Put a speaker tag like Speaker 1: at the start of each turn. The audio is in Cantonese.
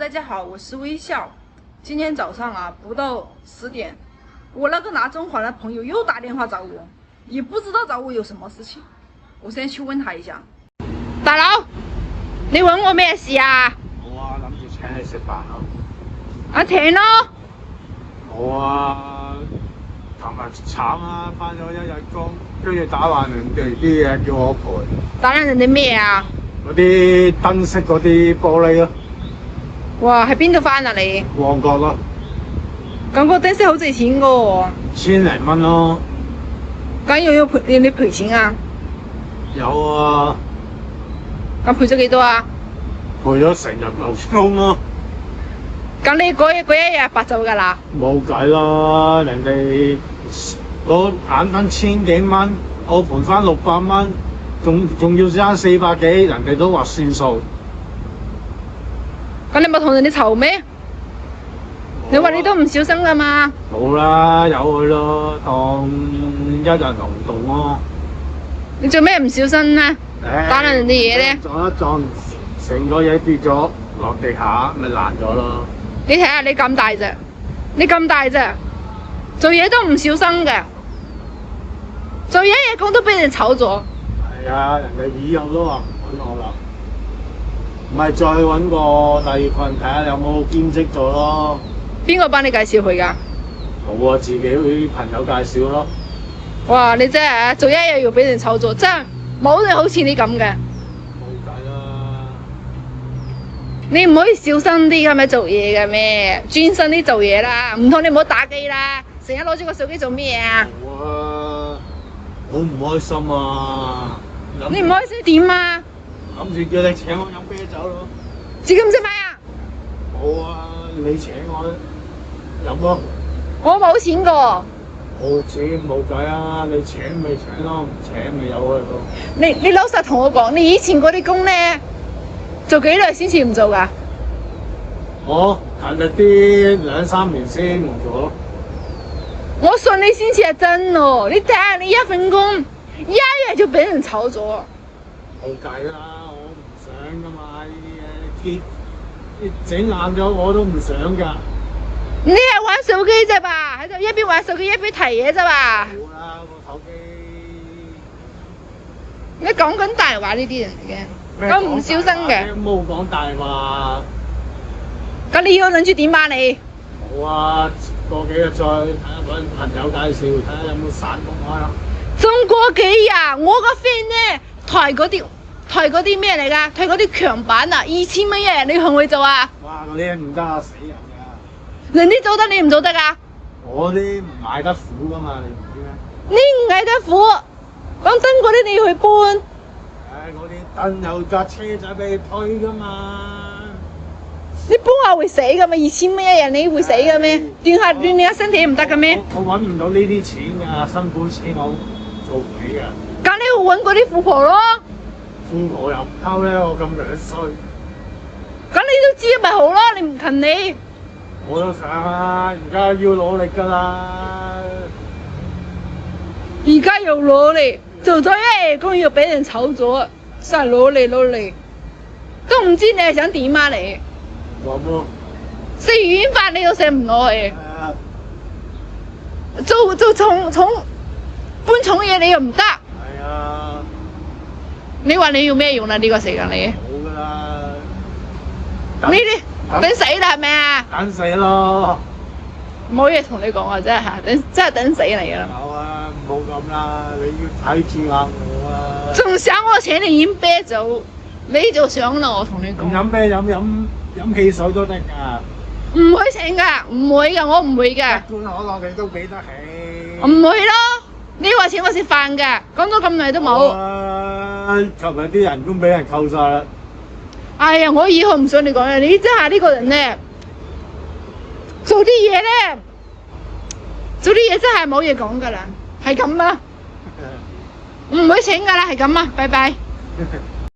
Speaker 1: 大家好，我是微笑。今天早上啊，不到10点，我那个拿中环的朋友又打电话找我，也不知道找我有什么事情。我先去問他一下。大佬，你揾我咩事啊？
Speaker 2: 冇啊，諗住請你食飯咯。
Speaker 1: 啊，請咯。
Speaker 2: 冇啊，琴日慘啊，返咗1日工，跟住打爛人哋啲嘢，叫我賠。
Speaker 1: 打爛人哋咩啊？
Speaker 2: 嗰啲燈飾嗰啲玻璃咯。
Speaker 1: 哇，喺邊度返啊你？
Speaker 2: 旺角咯。
Speaker 1: 咁個燈飾好值錢噶喎。
Speaker 2: 千零蚊咯。
Speaker 1: 咁要你賠錢啊？
Speaker 2: 有啊。
Speaker 1: 咁賠咗幾多啊？
Speaker 2: 賠咗成日勞工咯。
Speaker 1: 咁你嗰一日白做㗎啦？
Speaker 2: 冇計啦，人哋嗰眼燈千幾蚊，我賠翻600蚊，仲要爭400幾，人哋都話算數。
Speaker 1: 咁你冇同人哋嘈咩？你話你都唔小心㗎嘛？
Speaker 2: 冇啦，由佢咯，當一日勞動咯。
Speaker 1: 你做咩唔小心呢？打爛人哋嘢咧？
Speaker 2: 撞一撞，成個嘢跌咗落地下，咪爛咗咯。
Speaker 1: 你睇下你咁大隻，你咁大隻，做嘢都唔小心嘅，做一日工都俾人炒咗。
Speaker 2: 係啊，人哋以後都話唔揾我啦，唔係再揾個第二份睇下有冇兼職做咯。
Speaker 1: 邊個幫你介紹佢㗎？
Speaker 2: 冇啊，自己朋友介紹咯。
Speaker 1: 哇！你真係做一日要俾人炒咗，真係冇人好似你咁嘅。
Speaker 2: 冇計啦。
Speaker 1: 你唔可以小心啲咁樣做嘢嘅咩？專心啲做嘢啦，唔通你唔好打機啦，成日攞住個手機做咩啊？
Speaker 2: 冇啊，好唔開心啊！
Speaker 1: 你唔開心點啊？
Speaker 2: 諗住叫你請我飲啤酒咯。
Speaker 1: 自己唔識買啊？
Speaker 2: 冇啊，你請我飲咯。
Speaker 1: 我冇錢個。
Speaker 2: 冇錢冇計啊！你請咪請咯，唔請咪由佢咯。
Speaker 1: 你老實同我講，你以前嗰啲工咧，做幾耐先至唔做㗎？
Speaker 2: 我勤力啲2、3年先唔做咯。
Speaker 1: 我信你先至係真咯！你睇下你一份工，一日就俾人炒咗。
Speaker 2: 冇計啦，我唔想噶嘛呢啲嘢，整爛咗我都唔想㗎。
Speaker 1: 你係玩手機啫吧？喺度一邊玩手機一邊提嘢啫吧？
Speaker 2: 冇啦，個手機。
Speaker 1: 你講緊大話呢啲人嚟嘅，咁唔小心嘅。
Speaker 2: 冇講大話。
Speaker 1: 咁你要諗住點啊你？
Speaker 2: 冇啊，過幾日再睇下揾朋友介紹，睇下有冇散工開啊。
Speaker 1: 仲過幾日？我個 friend 咧抬嗰啲咩嚟㗎？抬嗰啲強板啊，2000蚊一日，你去唔去做啊？
Speaker 2: 哇！嗰啲唔得啊，死人㗎。
Speaker 1: 人哋做得你唔做得㗎？
Speaker 2: 我啲唔捱得苦㗎嘛，你唔知咩？
Speaker 1: 你唔捱得苦，講真嗰啲你要去搬。
Speaker 2: 嗰啲燈有架車仔俾你推㗎嘛。
Speaker 1: 你搬下會死㗎嘛？2000蚊一日你會死㗎咩？鍛鍊下身體唔得㗎咩？
Speaker 2: 我揾唔到呢啲錢㗎，辛苦錢我做唔起㗎。
Speaker 1: 咁你會揾嗰啲富婆咯。
Speaker 2: 富婆又唔溝咧，我咁樣衰。
Speaker 1: 咁你都知咪好咯？你唔勤力。
Speaker 2: 我都想啊，而家要努力㗎啦。
Speaker 1: 而家要努力，做咗一日工要俾人炒咗，真係努力，都唔知你係想點啊你？
Speaker 2: 咁咯。
Speaker 1: 食軟飯你都食唔落去，做搬重嘢你又唔得。
Speaker 2: 係啊。
Speaker 1: 你話你要咩用啦？呢個時間你？
Speaker 2: 冇㗎啦。
Speaker 1: 呢啲等死啦係咪啊？
Speaker 2: 等死咯！
Speaker 1: 冇嘢同你講啊，真係等死你啦！
Speaker 2: 有啊，唔好咁啦，你要睇住下我啊！
Speaker 1: 仲想我請你飲啤酒，你就想啦，我同你講。
Speaker 2: 飲咩飲汽水都得㗎。
Speaker 1: 唔會請㗎，唔會㗎，我唔會㗎。
Speaker 2: 一罐可樂你都俾得起。
Speaker 1: 唔會咯，你話請我食飯㗎，講咗咁耐都冇。
Speaker 2: 琴日啲人工俾人扣晒啦。
Speaker 1: 哎呀，我以後唔想你講啦，你真係呢個人咧，做啲嘢真係冇嘢講㗎啦，係咁啦，唔會請㗎啦，係咁啊，拜拜。